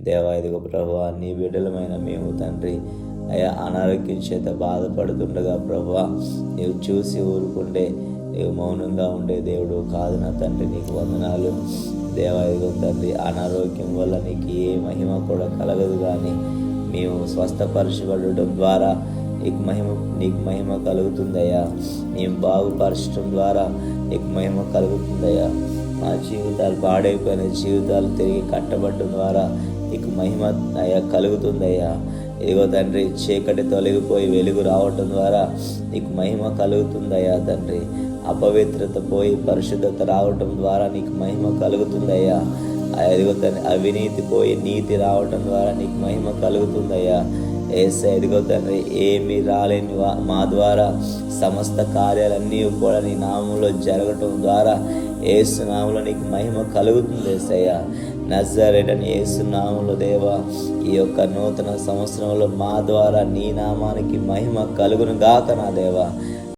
దేవా ఇదిగో ప్రభువా, నీ బిడ్డలమైన మేము తండ్రి అయా అనారోగ్యం చేత బాధపడుతుండగా ప్రభువా, నీవు చూసి ఊరుకుండే, నీవు మౌనంగా ఉండే దేవుడు కాదు నా తండ్రి. నీకు వందనాలు దేవా. ఇదిగో తండ్రి, అనారోగ్యం వల్ల నీకు ఏ మహిమ కూడా కలగదు, కానీ మేము స్వస్థపరచబడటం ద్వారా నీకు మహిమ కలుగుతుందయ్యా. మేము బాగుపరచడం ద్వారా నీకు మహిమ కలుగుతుందయ్యా. మా జీవితాలు పాడైపోయిన జీవితాలు తిరిగి కట్టబడటం ద్వారా నీకు మహిమ అయ్యా కలుగుతుందయ్యా. ఇదిగో తండ్రి, చీకటి తొలగిపోయి వెలుగు రావటం ద్వారా నీకు మహిమ కలుగుతుందయ్యా తండ్రి. అపవిత్రత పోయి పరిశుద్ధత రావటం ద్వారా నీకు మహిమ కలుగుతుందయ్యా. ఇదిగో తండ్రి, అవినీతి పోయి నీతి రావటం ద్వారా నీకు మహిమ కలుగుతుందయ్యా. యేసయ్యా, ఇదిగో తండ్రి, ఏమీ రాలేని మా ద్వారా సమస్త కార్యాలన్నీ కూడా నీ నామంలో జరగటం ద్వారా యేసు నామంలో నీకు మహిమ కలుగుతుంది యేసయ్యా. నజరేయుడైన యేసు నామంలో దేవా, ఈ యొక్క నూతన సంవత్సరంలో మా ద్వారా నీ నామానికి మహిమ కలుగును గాక నా దేవా.